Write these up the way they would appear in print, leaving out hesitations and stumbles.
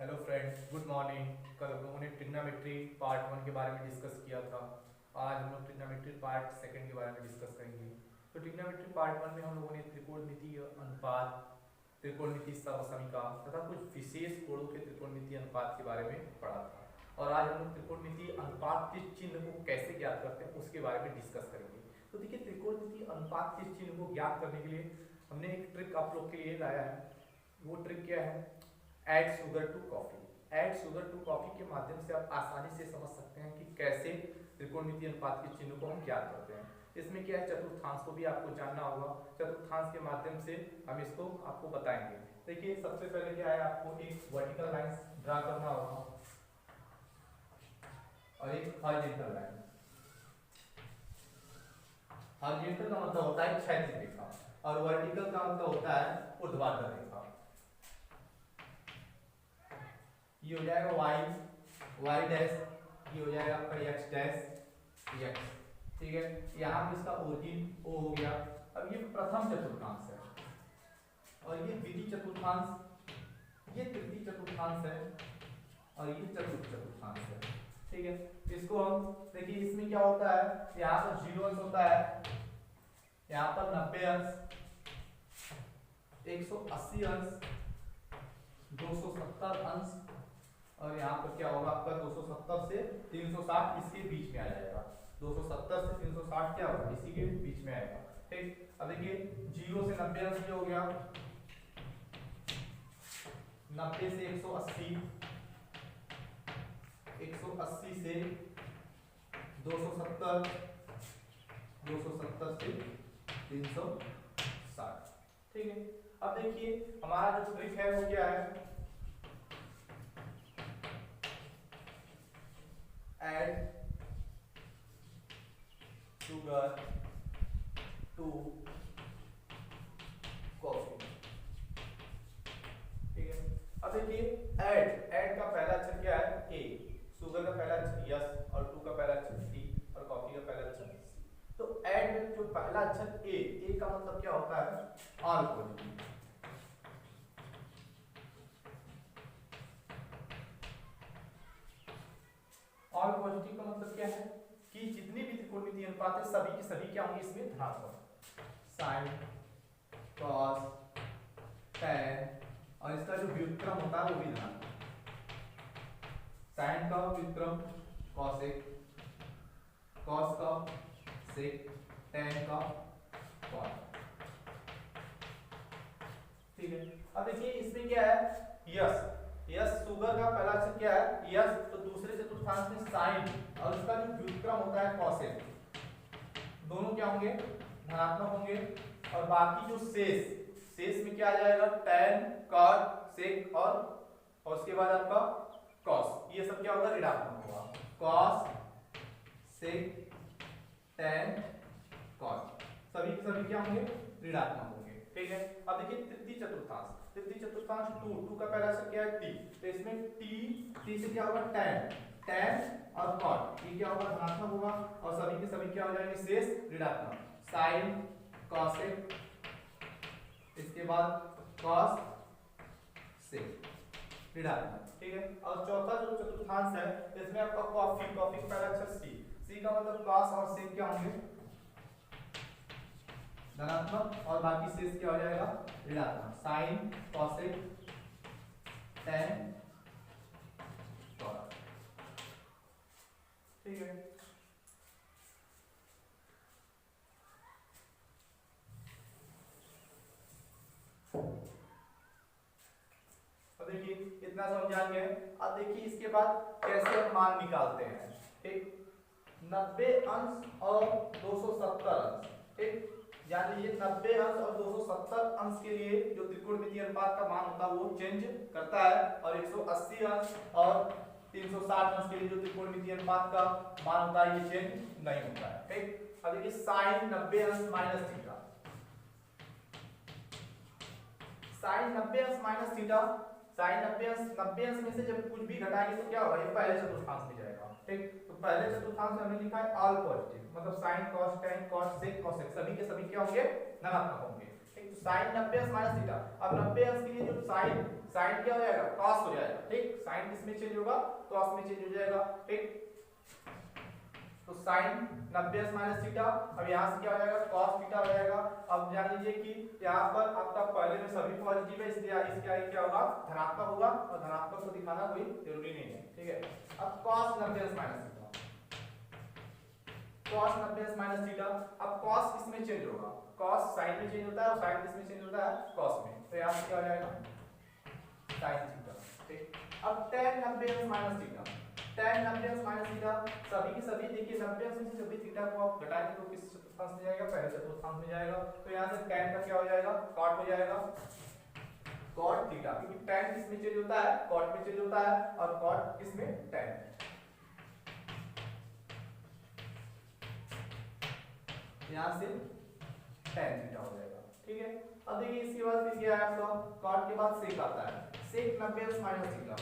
Hello friends, good morning. कल हम लोगों ने ट्रिग्नोमेट्री पार्ट 1 के बारे में डिस्कस किया था। आज हम लोग ट्रिग्नोमेट्री पार्ट 2 के बारे में डिस्कस करेंगे। तो ट्रिग्नोमेट्री पार्ट 1 में हम लोगों ने त्रिकोणमितीय अनुपात, त्रिकोणमितीय समसमीका तथा कुछ विशेष कोणों के त्रिकोणमितीय अनुपात के बारे में पढ़ा था। और आज हम लोग त्रिकोणमितीय अनुपात के चिन्ह को कैसे ज्ञात करते हैं उसके बारे में डिस्कस करेंगे। तो देखिए, त्रिकोणमितीय अनुपात के चिन्ह को ज्ञात करने के लिए हमने एक ट्रिक आप लोग के लिए लाया है। वो ट्रिक क्या है? Add sugar to coffee. Add sugar to coffee के माध्यम से आप आसानी से समझ सकते हैं कि कैसे त्रिकोणमितीय अनुपात के चिन्ह को हम ज्ञात करते हैं। इसमें क्या है, चतुर्थांश को भी आपको जानना होगा। चतुर्थांश के माध्यम से हम इसको आपको बताएंगे। देखिए, सबसे पहले क्या है, आपको एक वर्टिकल लाइन ड्रा करना होगा और एक हॉरिजॉन्टल लाइन। हॉरिजॉन्टल का मतलब होता है क्षैतिज रेखा और वर्टिकल का मतलब होता है ऊर्ध्वाधर रेखा। ये हो जाएगा y डैश, ये हो जाएगा आपका x डैश x। ठीक है, यहाँ पे इसका ओरिजिन O हो गया। अब ये प्रथम चतुर्थांश है और ये द्वितीय चतुर्थांश, ये तृतीय चतुर्थांश है और ये चतुर्थ चतुर्थांश है। ठीक है, इसको हम देखिए, इसमें क्या होता है, यहाँ पर 0 अंश होता है, यहाँ पर 90 अंश, 180 अंश, 270 अंश और यहाँ पर क्या होगा आपका 270 से 360 इसके बीच में आ जाएगा। 270 से 360 क्या होगा, इसी के बीच में आएगा। ठीक, अब देखिए 0 से 90 अंश हो गया, 90 से 180, 180 से 270, 270 से 360। ठीक है, अब देखिए हमारा जो ट्रिक है वो क्या है, add sugar to coffee। ठीक है, अब देखिए ऐड का पहला अक्षर क्या है, ए, शुगर का पहला अक्षर यस और टू का पहला अक्षर सी और कॉफी का पहला अक्षर सी। तो ऐड में जो पहला अक्षर ए का मतलब क्या होता है, ऑल पॉजिटिव। ऑल पॉजिटिव का मतलब क्या है कि जितनी भी त्रिकोणमितीय अनुपात है सभी के सभी क्या होंगे इसमें धनात्मक। साइन, कॉस, टैन और इसका जो व्युत्क्रम होता है वो भी धनात्मक। साइन का व्युत्क्रम कॉसेक, कॉस का सेक, टैन का कॉट। ठीक है, अब देखिए इसमें क्या है, यस, यस शुगर का पहला अक्षर क्या है, यस, तो दूसरे चतुर्थांश में साइन और उसका जो व्युत्क्रम होता है कॉसेक, दोनों क्या होंगे, धनात्मक होंगे। और बाकी जो शेष में क्या आ जाएगा, टैन, कॉट, सेक और उसके बाद आपका कॉस, ये सब क्या होगा, ऋणात्मक होगा। कॉस, सेक, टैन, कॉट सभी के सभी क्या होंगे, ऋणात्मक होंगे। ठीक है, अब देखिए तृतीय चतुर्थांश, तृतीय चतुर्थांश टू का पहला अक्षर क्या है, टी, तो इसमें टी से क्या होगा, टैन और कॉट, ये क्या होगा, धनात्मक होगा और सभी के सभी क्या हो जाएंगे, शेष ऋणात्मक। साइन, कॉसेक, इसके बाद कॉस, सेक, ऋणात्मक। ठीक है, और चौथा जो चतुर्थांश है इसमें आपका कॉफी का पहला अक्षर सी का मतलब कॉस और सेक क्या होंगे, धनात्मक और बाकी शेष क्या हो जाएगा, ऋणात्मक। Sine, cosec, tan, cot. ठीक है, अब देखिए इतना समझ आ गया है। अब देखिए इसके बाद कैसे हम मान निकालते हैं। ठीक, 90 अंश और 270 अंश। ठीक, यानी ये 90 अंश और 270 अंश के लिए जो त्रिकोणमितीय अनुपात का मान होता है वो चेंज करता है और 180 अंश और 360 अंश के लिए जो त्रिकोणमितीय अनुपात का मान होता है ये चेंज नहीं होता है। ठीक, अब देखिए साइन 90 अंश माइनस थीटा, साइन 90 अंश माइनस थीटा, साइन 90 अंश में से जब कुछ भी घटाएंगे तो क्या होगा, ये पहले चतुर्थांश में जाएगा। ठीक, तो पहले चतुर्थांश में हमने लिखा है ऑल पॉजिटिव, मतलब साइन, कॉस, टैन, कॉट, सेक, कॉसेक सभी के सभी क्या होंगे, धनात्मक होंगे। ठीक, ठीक, तो साइन 90 अंश माइनस थीटा। अब 90 अंश के लिए जो साइन साइन क्या हो जाएगा, कॉस हो जाएगा। ठीक, साइन किस में चेंज होगा, कॉस में चेंज हो जाएगा। ठीक, तो साइन 90 अंश माइनस थीटा, अब यहाँ से क्या हो जाएगा, कॉस थीटा हो जाएगा। अब जान लीजिए कि यहाँ पर आपका पहले में सभी पॉजिटिव है, इसलिए इसके आगे क्या होगा, धनात्मक होगा, और धनात्मक को दिखाना कोई जरूरी नहीं है। ठीक है, अब कॉस 90 अंश माइनस थीटा, कॉस 90 अंश माइनस थीटा। अब कॉस किसमें चेंज होगा, कॉस साइन में चेंज होता है, और साइन किसमें चेंज होता है, कॉस में। तो यहाँ से क्या हो जाएगा, साइन थीटा। ठीक, अब tan 90 अंश माइनस थीटा, tan 90 अंश माइनस थीटा, सभी के सभी देखिए 90 अंश में से जब भी थीटा को आप घटाएंगे तो किस चतुर्थांश में जाएगा, पहले चतुर्थांश में जाएगा। तो यहाँ से tan का क्या हो जाएगा, cot हो जाएगा, cot थीटा, क्योंकि tan किस में चेंज होता है, cot में चेंज होता है, और cot किस में, tan। यहाँ से tan थीटा हो जाएगा। ठीक है, अब देखिए इसके बाद फिर क्या है आपका, cot के बाद sec आता है, sec 90 अंश माइनस थीटा,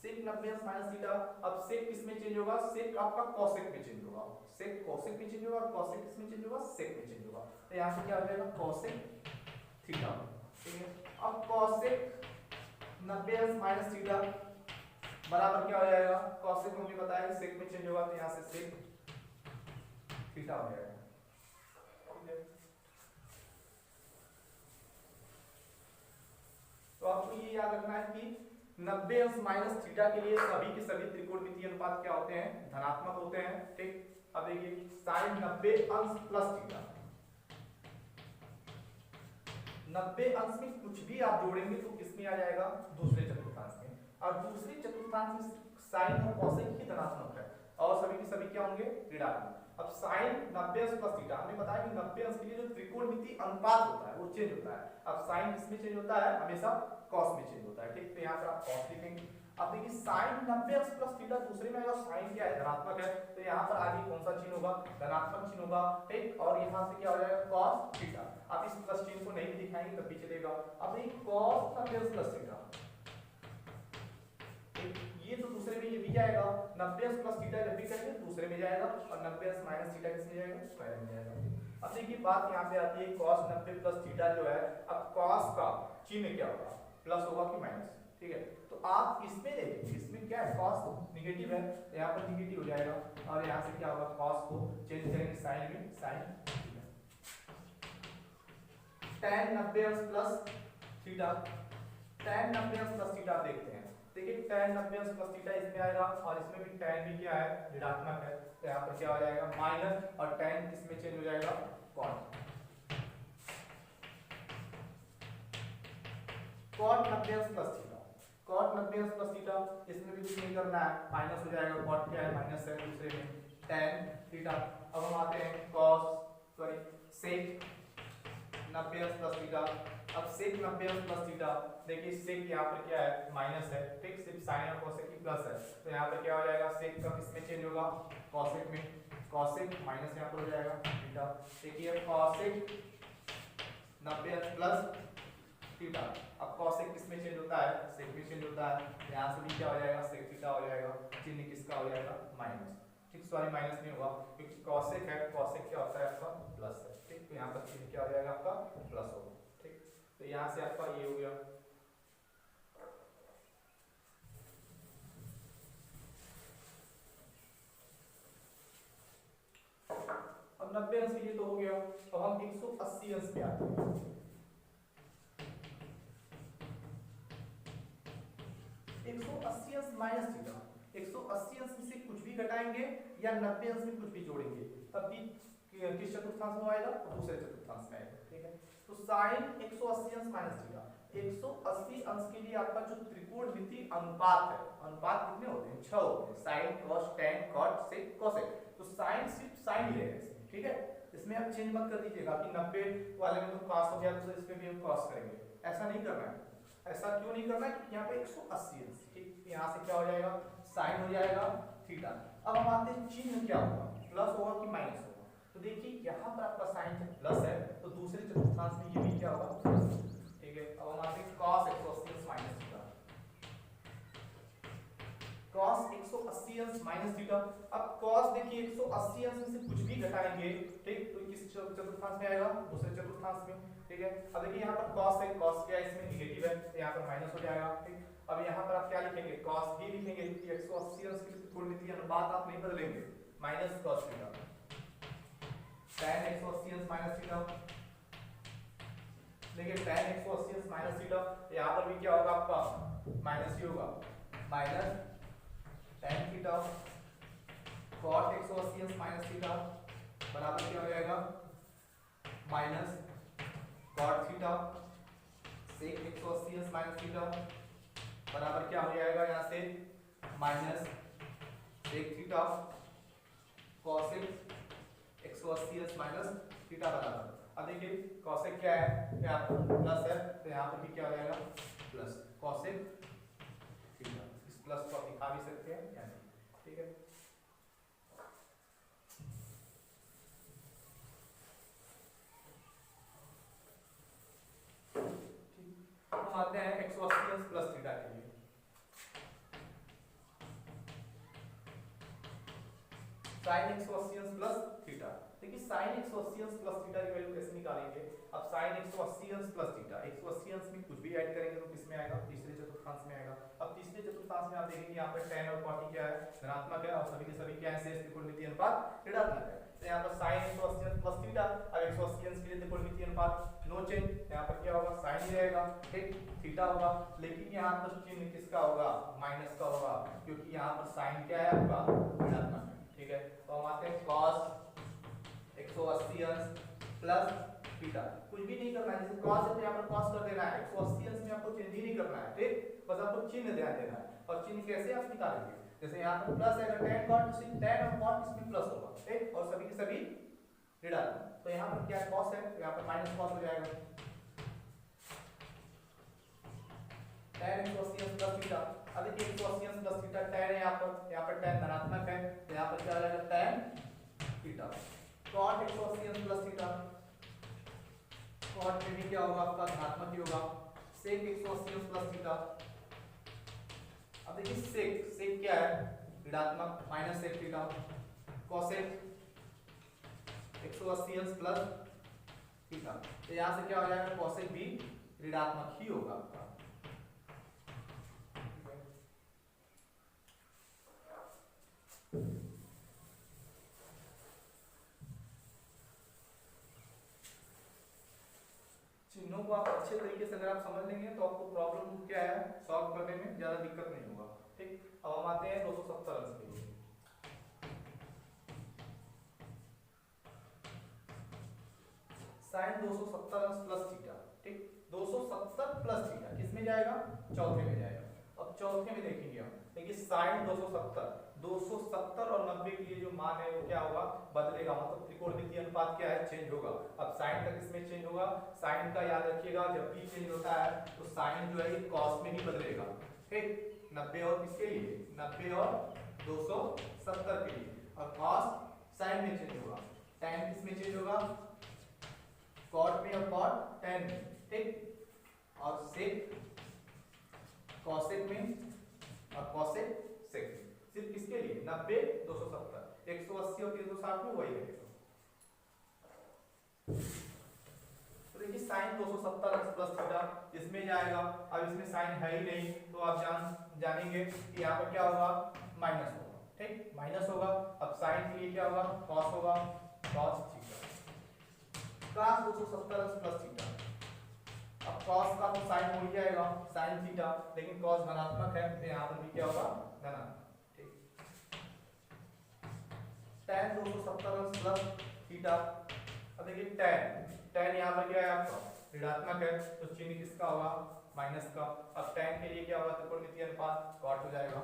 sec 90 अंश माइनस थीटा। अब sec किस में चेंज होगा, sec आपका cosec में चेंज होगा, sec cosec में चेंज होगा, और cosec किस में चेंज होगा, sec में चेंज होगा। तो यहाँ से क्या हो जाएगा, cosec थीटा। ठीक है, अब cosec 90 अंश माइनस थीटा बराबर क्या हो जाएगा, cosec को हमने बताया कि sec में चेंज होगा, तो यहाँ से sec थीटा हो जाएगा। तो आपको ये याद रखना है कि 90 अंश माइनस थीटा के लिए सभी के सभी त्रिकोणमितीय अनुपात क्या होते हैं, धनात्मक होते हैं। ठीक, अब देखिए साइन 90 अंश प्लस थीटा, 90 अंश में कुछ भी आप जोड़ेंगे तो किसमें आ जाएगा, दूसरे चतुर्थांश में, और दूसरे चतुर्थांश में साइन और कोसेक ही धनात्मक है, और सभी के सभी क्या होंगे, ऋणात्मक। अब साइन 90 अंश प्लस थीटा, हमने बताया कि 90 अंश के लिए जो त्रिकोणमितीय अनुपात होता है वो चेंज होता है। अब साइन किसमें चेंज होता है, हमेशा कॉस में चेंज होता है। ठीक, तो यहाँ पर आप कॉस लिखेंगे। अब देखिए साइन 90 अंश प्लस थीटा दूसरे में आएगा, साइन क्या है, धनात्मक है, तो यहाँ पर आगे कौन सा चिन्ह होगा, धनात्मक चिन्ह होगा। ठीक, और यहाँ से क्या हो जाएगा, कॉस थीटा। आप इस प्लस चिन्ह को नहीं भी दिखाएंगे तब भी चलेगा। अब ये कॉस 90 अंश प्लस थीटा, ये तो दूसरे में, ये भी जाएगा 90 अंश प्लस थीटा, जब भी करेंगे दूसरे में जाएगा, और 90 अंश माइनस थीटा किसमें जाएगा, पहले में जाएगा। अब देखिए बात यहाँ पे आती है, cos 90 प्लस थीटा जो है, अब cos का चिन्ह क्या होगा, प्लस होगा कि माइनस। ठीक है, तो आप इसमें देखेंगे, इसमें क्या है, cos निगेटिव है, तो यहाँ पर निगेटिव हो जाएगा, और यहाँ से क्या होगा, cos को चेंज करेंगे साइन में, साइन tan 90 अंश प्लस थीटा, tan 90 अंश प्लस थीटा देखते हैं। देखिए tan 90 अंश प्लस थीटा इसमें आएगा, और इसमें भी tan भी क्या है, ऋणात्मक है, तो यहाँ पर क्या हो जाएगा, माइनस, और tan किसमें चेंज हो जाएगा, cot। cot 90 अंश प्लस थीटा, cot 90 अंश प्लस थीटा, इसमें भी कुछ नहीं करना है, माइनस हो जाएगा, cot क्या है, माइनस है, दूसरे में tan थीटा। अब हम आते हैं sec 90 अंश प्लस थीटा। अब sec 90 अंश प्लस थीटा, देखिए sec यहाँ पर क्या है, माइनस है। ठीक, सिर्फ साइन और कोसेक की प्लस है, तो यहाँ पर क्या हो जाएगा, sec का किसमें चेंज होगा, कोसेक में, कोसेक माइनस यहाँ पर हो जाएगा थीटा। देखिए कोसेक 90 अंश प्लस थीटा, अब कोसेक किसमें चेंज होता है, sec में चेंज होता है, यहाँ से भी क्या हो जाएगा, sec थीटा हो जाएगा, चिन्ह किसका हो जाएगा, माइनस। ठीक, सॉरी माइनस नहीं होगा, क्योंकि कोसेक है, कोसेक क्या होता है आपका, प्लस है। ठीक, तो यहाँ पर चिन्ह क्या हो जाएगा आपका, प्लस होगा। ठीक, तो यहाँ से आपका ये हो गया। अब 90 अंश के लिए तो हो गया, तो हम 180 अंश पे आते हैं। 180 अंश माइनस थीटा, 180 अंश में से कुछ भी घटाएंगे या 90 अंश में कुछ भी जोड़ेंगे, तब भी किस चतुर्थांश में आएगा, दूसरे चतुर्थांश में आएगा। ठीक है, तो साइन 180 अंश माइनस थीटा, 180 अंश के लिए आपका जो त्रिकोणमितीय अनुपात है, अनुपात कितने होते हैं, 6 होते हैं, sine cos tan cot sec cosec। तो साइन सिर्फ साइन ही रहेगा इसमें। ठीक है, इसमें आप चेंज मत कर दीजिएगा कि 90 वाले में तो cos हो गया तो इसमें भी हम cos करेंगे, ऐसा नहीं करना है। ऐसा क्यों नहीं करना है, क्योंकि यहाँ पे 180 अंश। ठीक, यहाँ से क्या हो जाएगा, साइन हो जाएगा थीटा। अब हम आते हैं चिन्ह क्या होगा, प्लस होगा कि माइनस होगा। तो देखिए यहाँ पर आपका साइन प्लस है, तो दूसरे चतुर्थांश में ये भी क्या होगा। ठीक है, अब हम आते हैं cos 180 माइनस थीटा, cos 180 अंश माइनस थीटा। अब cos देखिए 180 अंश में से कुछ भी घटाएंगे, ठीक, तो किस चतुर्थांश में आएगा, दूसरे चतुर्थांश में, ठीक है। अब देखिए यहाँ पर cos है, cos क्या है इसमें नेगेटिव है, तो यहाँ पर माइनस हो जाएगा, ठीक। अब यहाँ पर आप क्या लिखेंगे, cos ही लिखेंगे, क्योंकि 180 अंश के त्रिकोणमितीय अनुपात आप नहीं बदलेंगे, माइनस cos थीटा, tan 180 अंश माइनस थीटा। देखिए tan 180 अंश माइनस थीटा, यहाँ पर भी क्या होगा आपका माइनस ही होगा, माइनस tan थीटा cot 180 अंश माइनस थीटा बराबर क्या हो जाएगा, माइनस cot थीटा sec 180 अंश माइनस थीटा बराबर क्या हो जाएगा, यहाँ से माइनस sec थीटा cosec 180 अंश माइनस थीटा बराबर। अब देखिए cosec क्या है, यहाँ पर प्लस है, तो यहाँ पर भी क्या हो जाएगा प्लस cosec थीटा। इस प्लस को आप दिखा भी सकते हैं या नहीं, ठीक है। हम आते हैं 180 अंश प्लस थीटा के लिए। sin 180 अंश प्लस थीटा, देखिए sin 180 अंश प्लस थीटा की वैल्यू कैसे निकालेंगे। अब sin 180 अंश प्लस थीटा, 180 अंश में कुछ भी ऐड करेंगे तो किसमें आएगा, तीसरे चतुर्थांश में आएगा। अब तीसरे चतुर्थांश में आप देखेंगे यहाँ पर tan और cot क्या है, धनात्मक है, और सभी के सभी क्या है, शेष त्रिकोणमितीय अनुपात ऋणात्मक है। तो यहाँ पर sin 180 अंश प्लस थीटा, अब 180 अंश के लिए त्रिकोणमितीय अनुपात नो चेंज, यहाँ पर क्या होगा sin ही रहेगा, ठीक, थीटा होगा, लेकिन यहाँ पर चिन्ह किसका होगा, माइनस का होगा, क्योंकि यहाँ पर sin क्या है आपका ऋणात्मक है, ठीक है। तो हम आते हैं cos 180 अंश प्लस थीटा, कुछ भी नहीं करना है, जैसे cos है तो यहाँ पर cos कर देना है, 180 अंश में आपको चेंज ही नहीं करना है, ठीक, बस आपको चिन्ह ध्यान देना है। और चिन्ह कैसे आप निकालेंगे, जैसे यहाँ पर प्लस है, अगर tan cot तो tan और cot इसमें प्लस होगा, ठीक, और सभी के सभी ऋणात्मक, तो यहाँ पर क्या cos है, तो यहाँ पर माइनस cos हो जाएगा, tan 180 अंश प्लस थीटा। अब देखिए 180 अंश प्लस थीटा tan है, यहाँ पर tan धनात्मक है, तो यहाँ पर क्या आ जाएगा tan थीटा। cot 180 अंश प्लस थीटा, cot में भी क्या होगा आपका धनात्मक ही होगा, sec 180 अंश प्लस थीटा। अब देखिए sec क्या है, ऋणात्मक, माइनस sec थीटा, cosec 180 अंश प्लस थीटा, तो यहाँ से क्या हो जाएगा, cosec भी ऋणात्मक ही होगा आपका। चिन्हों को आप अच्छे तरीके से अगर आप समझ लेंगे तो आपको प्रॉब्लम क्या है सॉल्व करने में ज्यादा दिक्कत नहीं होगा, ठीक। अब हम आते हैं 270 अंश के लिए। sin 270 अंश प्लस थीटा, ठीक, 270 प्लस थीटा किसमें जाएगा, चौथे में जाएगा। अब चौथे में देखेंगे हम, देखिए sin 270 और 90 के लिए जो मान है वो क्या होगा, बदलेगा, मतलब त्रिकोणमितीय अनुपात क्या है, चेंज होगा। अब sin का किसमें चेंज होगा, sin का याद रखिएगा जब भी चेंज होता है तो sin जो है ये cos में ही बदलेगा, ठीक, 90 और किसके लिए, 90 और 270 के लिए, और cos sin में चेंज होगा, tan किसमें चेंज होगा, cot में और cot tan में, ठीक, और sec cosec में और cosec sec में, सिर्फ किसके लिए, 90 270, 180 और 360 में वही रहेगा। तो देखिए sin 270 अंश प्लस थीटा इसमें जाएगा, अब इसमें sin है ही नहीं तो आप जानेंगे कि यहाँ पर क्या होगा, माइनस होगा, ठीक, माइनस होगा। अब sin के लिए क्या होगा, cos होगा, cos थीटा, cos 270 अंश प्लस थीटा। अब cos का तो sin हो ही जाएगा, sin थीटा, लेकिन cos धनात्मक है तो यहाँ पर भी क्या होगा, धनात्मक, ठीक। tan 270 अंश प्लस थीटा, अब देखिए tan यहाँ पर क्या है आपका ऋणात्मक है, तो चिन्ह किसका होगा, माइनस का। अब tan के लिए क्या होगा, त्रिकोणमितीय अनुपात cot हो जाएगा,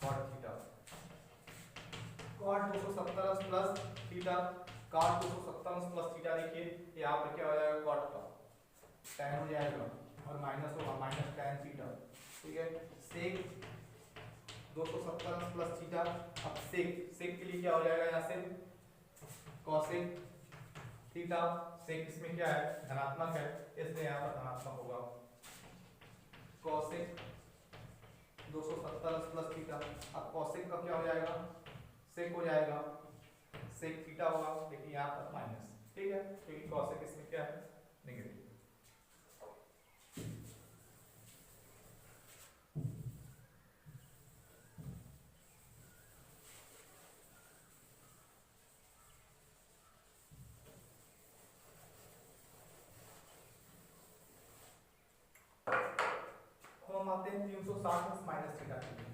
cot थीटा, cot 270 अंश प्लस थीटा, cot 270 अंश प्लस थीटा, देखिए यहाँ पर क्या हो जाएगा, cot का tan हो जाएगा और माइनस होगा, माइनस tan थीटा, ठीक है। sec 270 अंश प्लस थीटा, अब sec के लिए क्या हो जाएगा, यहाँ से cosec थीटा, sec इसमें क्या है, धनात्मक है, इसलिए यहाँ पर धनात्मक होगा, cosec 270 प्लस थीटा। अब कॉसेक का क्या हो जाएगा, सेक हो जाएगा, सेक थीटा होगा, लेकिन यहाँ पर माइनस, ठीक है, क्योंकि कॉसेक इसमें क्या है, नेगेटिव। हम आते हैं 360 माइनस थीटा के लिए।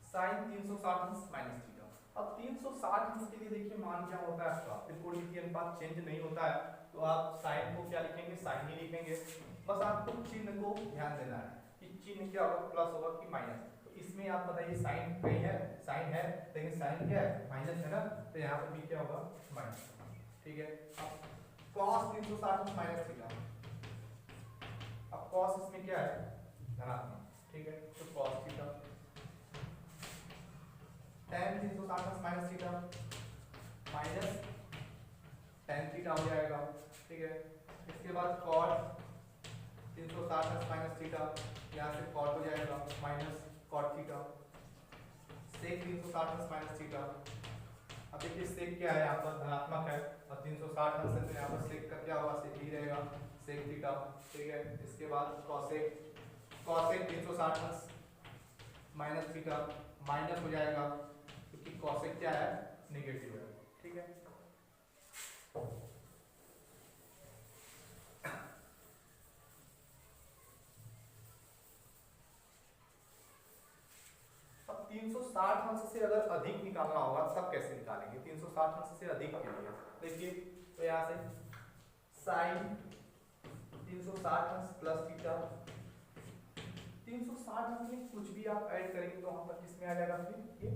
Sine 360 minus theta. अब 360 के लिए देखिए मान क्या होता है आपका, त्रिकोणमितीय अनुपात चेंज नहीं होता है, तो आप साइन को क्या लिखेंगे, साइन ही लिखेंगे। बस आपको चिन्ह को ध्यान देना है कि चिन्ह क्या होगा, प्लस होगा कि माइनस। तो इसमें आप बताइए साइन कहीं है, साइन है, लेकिन साइन क्या है, माइनस है ना, तो यहाँ पर भी क्या होगा, माइनस, ठीक है। अब cos 360 माइनस थीटा, अब cos इसमें क्या है, धनात्मक, ठीक है, तो cos theta. tan 360 minus theta minus tan theta हो जाएगा, ठीक है। इसके बाद cot 360 माइनस थीटा, यहाँ से cot हो जाएगा minus cot theta. sec 360 minus theta, अब देखिए sec क्या है, यहाँ पर धनात्मक है, और 360 अंश से यहाँ पर sec का क्या होगा, sec ही रहेगा, sec थीटा, ठीक है। इसके बाद cosec 360 माइनस थीटा माइनस हो जाएगा, क्योंकि cosec क्या है, नेगेटिव है, ठीक है। अब 360 अंश से अगर अधिक निकालना होगा तब कैसे निकालेंगे, 360 अंश से अधिक के लिए देखिए, तो यहाँ से साइन 360 अंश प्लस थीटा, 360 अंश में कुछ भी आप ऐड करेंगे तो वहां पर किसमें आ जाएगा, फिर ये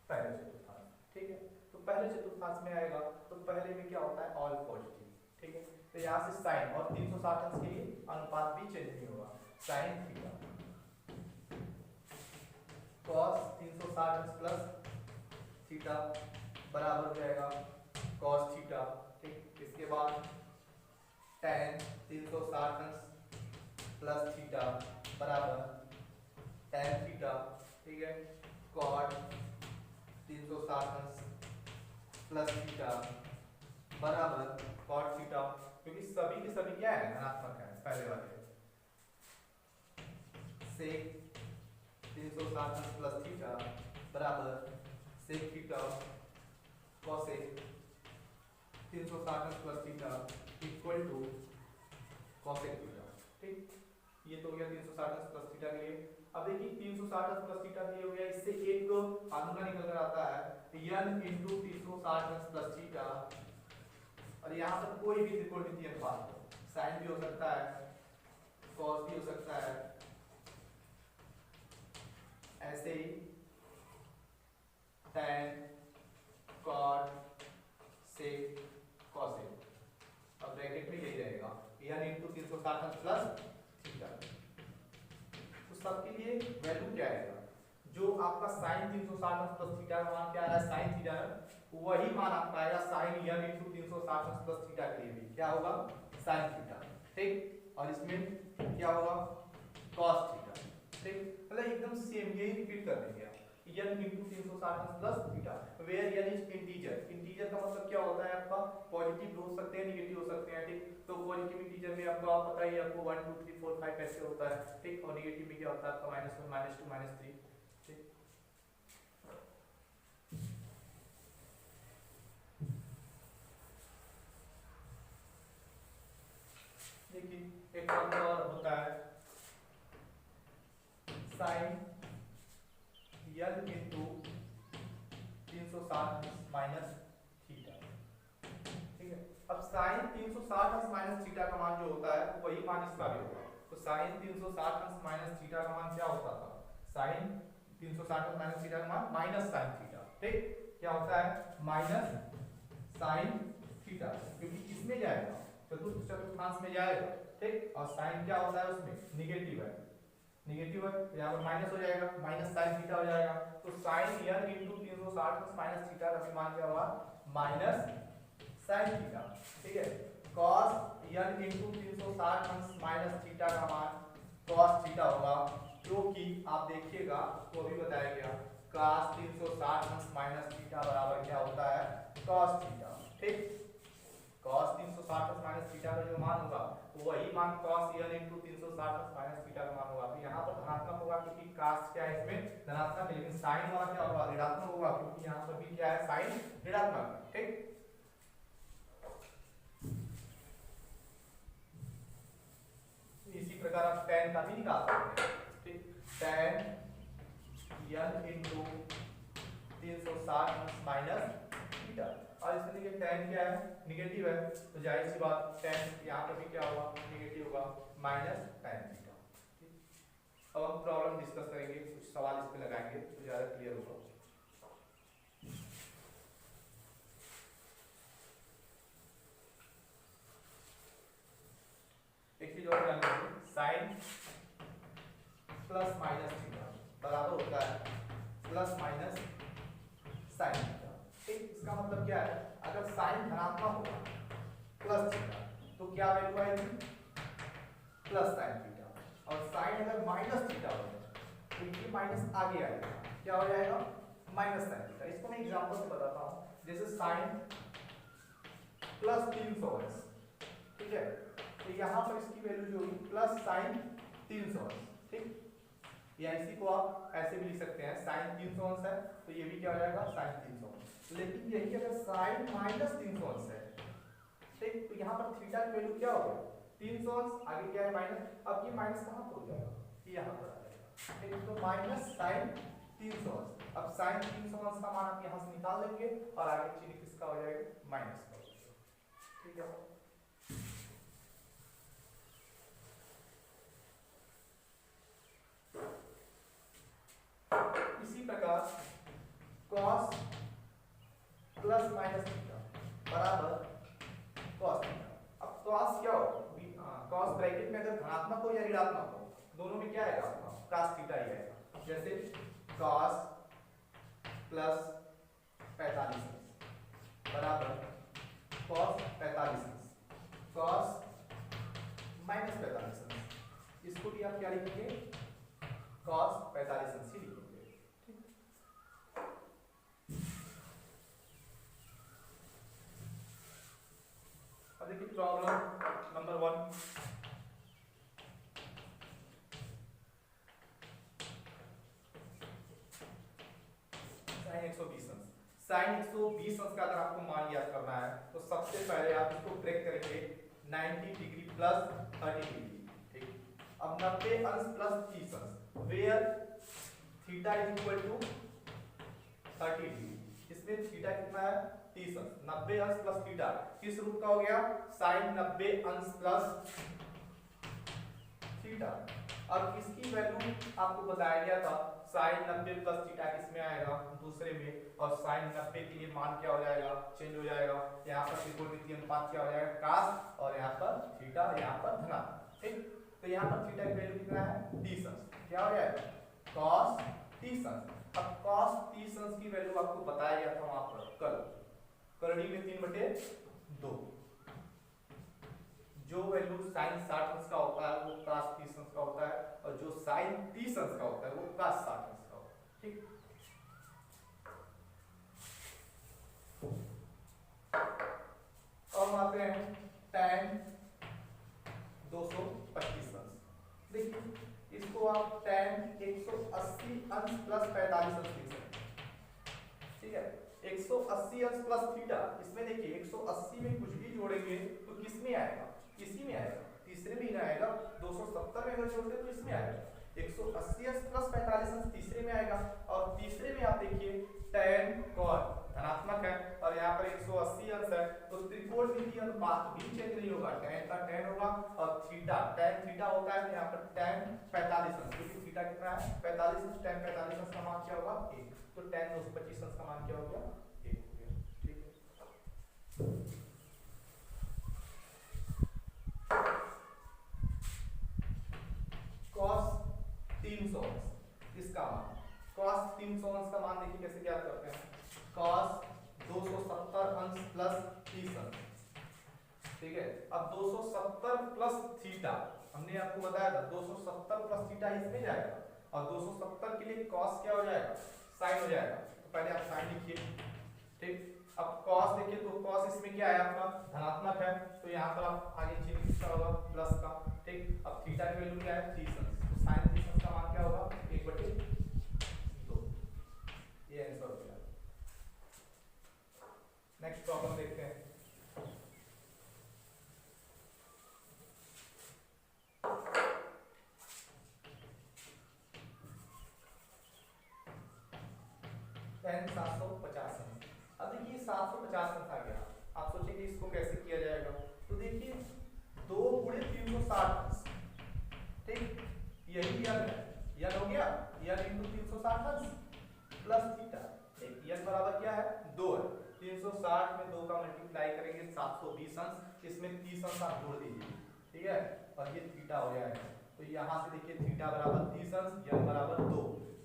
पहले चतुर्थांश, ठीक है। तो पहले चतुर्थांश में आएगा, तो पहले में क्या होता है, ऑल पॉजिटिव, ठीक है। तो यहाँ से साइन और 360 अंश के लिए अनुपात भी चेंज नहीं होगा, साइन थीटा cos 360 अंश प्लस थीटा बराबर हो जाएगा cos थीटा, ठीक। इसके बाद tan 360 अंश प्लस थीटा बराबर tan थीटा, ठीक है। cot 360 अंश प्लस थीटा बराबर cot थीटा, क्योंकि सभी के सभी क्या है, धनात्मक है, पहले वाले। sec 360 अंश प्लस थीटा बराबर sec थीटा cosec 360 अंश plus theta equal to cosec theta, ठीक। ये तो हो गया 360 अंश प्लस थीटा के लिए। अब देखिए 360 अंश प्लस थीटा के लिए हो गया, इससे एक फार्मूला निकल कर आता है n इंटू 360 अंश प्लस थीटा, और यहाँ पर कोई भी त्रिकोणमितीय अनुपात हो, साइन भी हो सकता है, cos भी हो सकता है, ऐसे ही tan cot sec cosec, अब ब्रैकेट में यही रहेगा n इंटू 360 अंश प्लस थीटा। तो सबके लिए वैल्यू क्या आएगा, जो आपका sin 360 अंश प्लस थीटा का मान क्या आ रहा है, sin थीटा, वही मान आपका आएगा sin n इंटू 360 अंश प्लस थीटा के लिए भी क्या होगा, sin थीटा, ठीक। और इसमें क्या होगा, cos थीटा, ठीक। मतलब एकदम सेम यही रिपीट कर देंगे आप, n इंटू 360 अंश plus theta, where n is integer. Integer का मतलब क्या होता है आपका, पॉजिटिव हो सकते हैं, नेगेटिव हो सकते हैं, ठीक। तो पॉजिटिव इंटीजर में आपको आप पता ही है, आपको 1 2 3 4 5 ऐसे होता है, ठीक। और नेगेटिव में क्या होता है आपका -1 -2 -3, ठीक। देखिए एक और होता है sine n into 360 minus theta, ठीक है। अब साइन 360 माइनस थीटा का मान जो होता है वही मान इसका भी होगा। तो साइन 360 माइनस थीटा का मान क्या होता था, साइन 360 माइनस थीटा का मान माइनस साइन थीटा, ठीक। क्या होता है, माइनस साइन थीटा, क्योंकि किसमें जाएगा, चतुर्थांश में जाएगा, ठीक। और साइन क्या होता है, उसमें नेगेटिव है, नेगेटिव है, तो यहाँ पर माइनस हो जाएगा, माइनस साइन थीटा हो जाएगा। तो sine n into 360 minus theta का मान क्या होगा, माइनस साइन थीटा, ठीक है। cos n into 360 minus theta का मान cos 360 अंश माइनस थीटा बराबर क्या होता है cos थीटा। ठीक, cos 360 अंश माइनस थीटा का जो मान होगा वो वही मान cos n into 360 अंश माइनस थीटा का मान होगा। तो यहाँ पर धनात्मक होगा क्योंकि cos क्या है इसमें धनात्मक है, लेकिन sin वाला क्या होगा ऋणात्मक होगा क्योंकि यहाँ पर भी क्या है sin ऋणात्मक है। ठीक, इसी प्रकार आप tan का भी निकाल सकते हैं। ठीक, tan n into 360 अंश माइनस थीटा, और इसमें देखिए tan क्या है निगेटिव है, तो जाहिर सी बात tan यहाँ पर भी क्या होगा निगेटिव होगा माइनस tan थीटा। अब हम प्रॉब्लम डिस्कस करेंगे, कुछ सवाल इस पे लगाएंगे तो ज्यादा क्लियर होगा। एक चीज और ध्यान रखिए, sin प्लस माइनस थीटा बराबर होता है प्लस माइनस sin थीटा। ठीक, इसका मतलब क्या है, अगर sin धनात्मक होगा प्लस थीटा तो क्या वैल्यू आएगी प्लस sin थीटा, और sin अगर माइनस थीटा होगा तो ये माइनस आगे आएगा, क्या हो जाएगा माइनस sin थीटा। इसको मैं एग्जांपल से बताता हूं, जैसे sin प्लस 300 अंश, ठीक है, तो यहाँ पर इसकी वैल्यू जो होगी प्लस sin 300 अंश। ठीक, या इसी को आप ऐसे भी लिख सकते हैं sin 300 अंश है तो ये भी क्या हो जाएगा sin 300 अंश, लेकिन यही अगर sin माइनस 300 अंश है, ठीक, तो यहाँ पर थीटा की वैल्यू क्या होगा 300 अंश, आगे क्या है माइनस, अब ये माइनस कहाँ पर हो जाएगा ये यहाँ पर आ जाएगा। ठीक, तो माइनस sin 300 अंश, अब sin 300 अंश का मान आप यहाँ से निकाल लेंगे और आगे चिन्ह किसका हो जाएगा माइनस का हो जाएगा। ठीक है, इसी प्रकार cos प्लस माइनस थीटा बराबर cos थीटा। अब cos क्या होगा, cos ब्रैकेट में अगर धनात्मक हो या ऋणात्मक हो दोनों में क्या आएगा आपका cos थीटा ही आएगा। जैसे cos प्लस 45 बराबर cos 45 cos माइनस 45, इसको भी आप क्या लिखेंगे cos 45 ही लिखेंगे। देखिए प्रॉब्लम नंबर 1, sin 120 अंश। sin 120 अंश का अगर आपको मान याद करना है तो सबसे पहले आप इसको ब्रेक करेंगे 90 डिग्री प्लस 30 डिग्री। ठीक, अब 90 अंश प्लस 30 अंश where theta is equal to 30 degree, इसमें थीटा कितना है 30 अंश, 90 अंश प्लस थीटा किस रूप का हो गया sin 90 अंश प्लस थीटा। अब इसकी वैल्यू आपको बताया गया था sin 90 प्लस थीटा किसमें आएगा दूसरे में, और sin 90 के लिए मान क्या हो जाएगा चेंज हो जाएगा, यहाँ पर त्रिकोणमितीय अनुपात क्या हो जाएगा cos, और यहाँ पर थीटा यहाँ पर धनात्मक। ठीक, तो यहाँ पर थीटा की वैल्यू कितना है 30 अंश, क्या हो जाएगा cos 30 अंश। अब cos 30 अंश की वैल्यू आपको बताया गया था वहां पर कल करड़ी में 3/2, जो वैल्यू sin 60 अंश का होता है वो cos 30 अंश का होता है, और जो sin 30 अंश का होता है वो cos 60 अंश का होता है। ठीक, और आते हैं tan 225 अंश। देखिए इसको आप tan 180 अंश प्लस 45 अंश लिख सकते हैं। ठीक है, 180 अंश प्लस थीटा, इसमें देखिए 180 में कुछ भी जोड़ेंगे तो किस में आएगा इसी में आएगा, तीसरे में ही ना आएगा, 270 में अगर जोड़ते तो इसमें आएगा, 180 अंश प्लस 45 अंश तीसरे में आएगा, और तीसरे में आप देखिए tan cos धनात्मक है और यहाँ पर 180 अंश है, तो त्रिकोणमितीय अनुपात भी चेंज नहीं होगा, tan का tan होगा और थीटा tan थीटा होता है तो यहाँ पर tan 45 अंश, क्योंकि थीटा कितना है 45 अंश, tan 45 अंश का मान क्या होगा 1, तो tan 225 अंश का मान क्या हो गया 1 हो गया। ठीक है, cos 300 अंश इसका मान, cos 300 अंश का मान देखिए कैसे ज्ञात करते हैं, cos 270 अंश प्लस 30 अंश। ठीक है, अब 270 प्लस थीटा हमने आपको बताया था 270 प्लस थीटा इसमें जाएगा, और 270 के लिए cos क्या हो जाएगा साइन हो जाएगा। तो पहले आप साइन लिखिए, ठीक। अब कॉस देखिए, तो कॉस इसमें क्या है आपका धनात्मक है, तो यहाँ पर आप आगे चिन्ह किसका होगा प्लस का, ठीक। अब थीटा की वैल्यू क्या है 3 तो साइन 3 का मान क्या होगा 1/2। ये आंसर हो गया। नेक्स्ट प्रॉब्लम देखते हैं। tan 750। अब देखिए 750 आ गया, आप सोचेंगे इसको कैसे किया जाएगा, तो देखिए 2 गुणे 360, ठीक। यही यन है, यन हो गया यन इंटू 360 प्लस थीटा, ठीक। यन बराबर क्या है 2 है, 360 में 2 का मल्टीप्लाई करेंगे 720 अंश, इसमें 30 अंश आप जोड़ दीजिए, ठीक है, और ये थीटा हो जाएगा। तो यहाँ से देखिए थीटा बराबर 30 अंश, यन बराबर 2,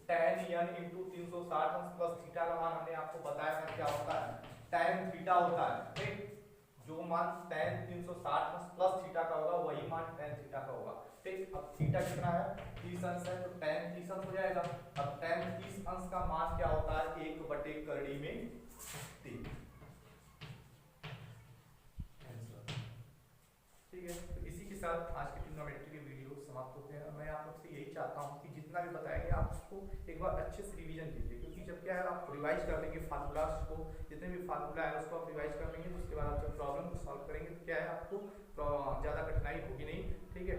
tan यन इंटू 360 अंश प्लस थीटा का मान हमने आपको बताया था क्या होता है, tan थीटा होता है, ठीक। जो मान tan 360 अंश प्लस थीटा का होगा वही मान tan थीटा का होगा, ठीक। अब थीटा कितना है 30 अंश है, तो tan 30 अंश हो जाएगा। अब tan 30 अंश का मान क्या होता है 1/करड़ी में 3, ठीक है। तो इसी के साथ आज की ट्रिग्नोमेट्री के वीडियो समाप्त होते हैं। मैं आप लोग से यही चाहता हूँ कि जितना भी बताएंगे आप उसको एक बार अच्छे से रिवीजन कीजिए, क्योंकि जब क्या है आप रिवाइज कर लेंगे फार्मूलाज को, जितने भी फार्मूला है उसको आप रिवाइज कर लेंगे, तो उसके बाद आप जब प्रॉब्लम को सॉल्व करेंगे तो क्या है आपको ज़्यादा कठिनाई होगी नहीं, ठीक है।